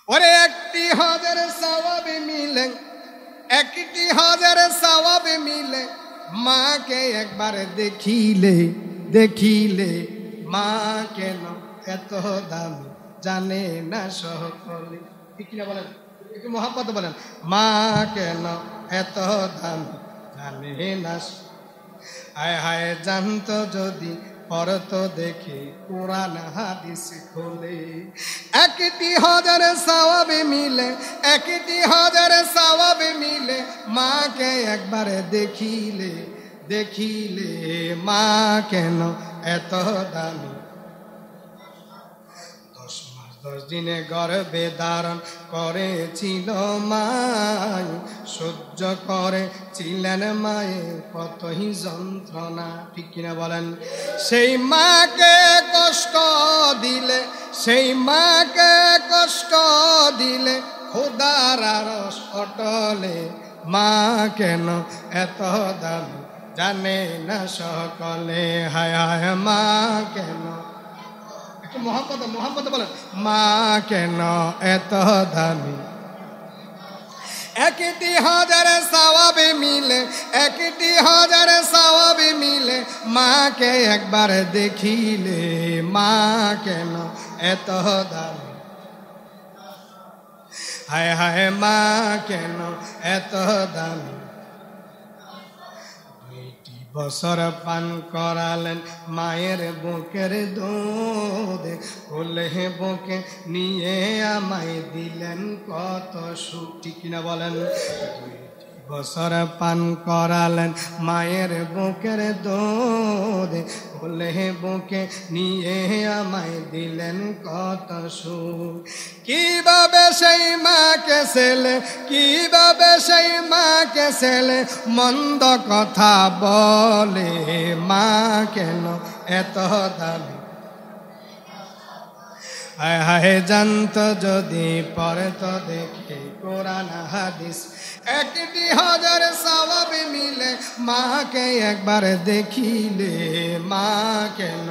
ওরে একটি হজের সওয়াবে মিলে, একটি হজের সওয়াবে মিলে, মাকে একবার দেখিলে, দেখিলে মা কেন এত দামি জানে না সকলে। ঠিক কিনা বলেন, একটু মহাব্বত বলেন, মা কেন এত দামি জানে না। হায় হায় জানতো যদি পরত দেখে কোরআন হাদিস খোলে। একটি হজের সওয়াবে মিলে, একটি হজের সওয়াবে মিলে, মাকে একবার দেখিলে, দেখিলে মা কেন এত দামি। 10 মাস 10 দিনে গর্ভে ধারণ করেছিল মায়, সহ্য করেছিলেন মায়ে কতই যন্ত্রণা। ঠিক কিনা বলেন, সেই মাকে কষ্ট দিলে, সেই মাকে কষ্ট দিলে খোদার আরশ অটলে, মা কেন এত দামি জানে না সকলে। হায় হায় মা কেন, একটু মোহাম্মদ বলেন, মা কেন এত দামি। একটি হজের সওয়াবে মিলে, একটি হজের সওয়াবে মিলে, মাকে একবার দেখিলে মা কেন এত দামি। হায় হায় মা কেন এত দামি। 2 বছর পান করালেন মায়ের বুকের দুধ, কোলে বুকে নিয়ে আমায় দিলেন কত সুখ। ঠিক কিনা বলেন, 2 বছর পান করালেন মায়ের বুকের দুধ, কোলে বুকে নিয়ে আমায় দিলেন কত সুখ। কিভাবে সেই মাকে ছেলে, কিভাবে সেই মাকে ছেলে মন্দ কথা বলে, মা কেন এত দামি। হায় হায় জানতো যদি পরে তো দেখে কোরআন হাদিস। একটি হজের সওয়াবে মিলে, মাকে একবার দেখিলে মা কেন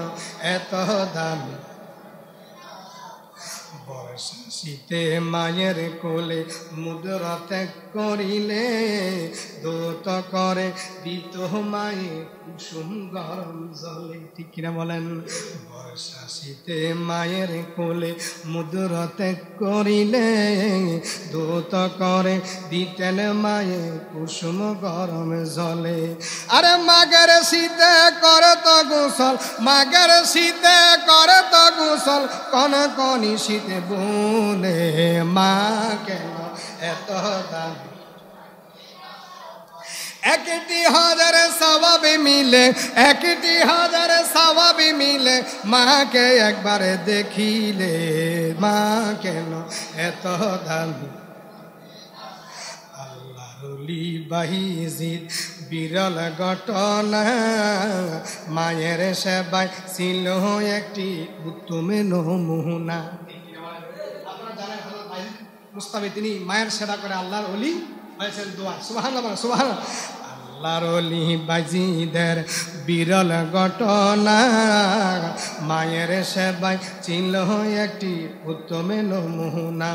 এত দামি। বর্ষা শীতে মায়ের কোলে মুদ্রা ত্যাগ করিলে, দূত করে দিত মায়ে কুসুম গরম জলে। ঠিক কিনা বলেন, বর্ষা শীতে মায়ের কোলে মুদ্রা ত্যাগ করিলে, দূত করে দিতেন মায়ে কুসুম গরম জলে। আরে মাগের শীতে করত গোসল, মাগের শীতে করত গোসল, কনকনি শীতে বলে, মা কেন এত দামি। একটি হজের সওয়াবে মিলে, একটি হজের সওয়াবে মিলে, মাকে একবার দেখিলে মা কেন এত দামি। আল্লাহর ওলি বাহিজিদ বিরল ঘটনা, মায়ের সেবায় ছিল একটি উত্তম নমুনা। মুস্তাফি তিনি মায়ের সেবা করে আল্লাহর ওলি হয়েছেন। দোয়া সুবহানাল্লাহ, সুবহানাল্লাহ। আল্লাহর ওলি বাজিদের বিরল ঘটনা, মায়ের সেবায় ছিল একটি উত্তম নমুনা।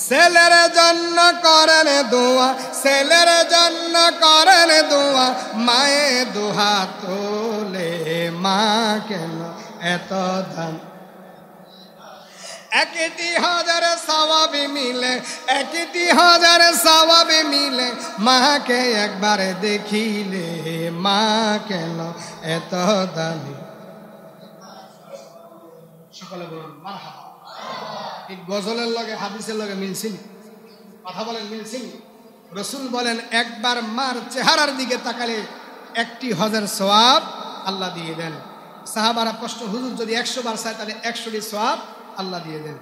ছেলের জন্য করেন দোয়া, ছেলের জন্য করেন দোয়া, মায়ে দোহা তোলে, মা কেন এত দাম। একটি হজের সওয়াবে মিলে, একটি হজের সওয়াবে মিলে, মাকে একবার দেখিলে মা কেন এত দামি। সকলে বলুন মারহাবা। এই গজলের লগে হাদিসের লগে মিলছিল, কথা বলেন মিলছিল। রাসূল বলেন একবার মার চেহারার দিকে তাকালে একটি হজের সওয়াব আল্লাহ দিয়ে দেন। সাহাবারা প্রশ্ন, হুজুর যদি 100 বার চায় তাহলে 100টি সওয়াব আল্লাহ দিয়ে দেন।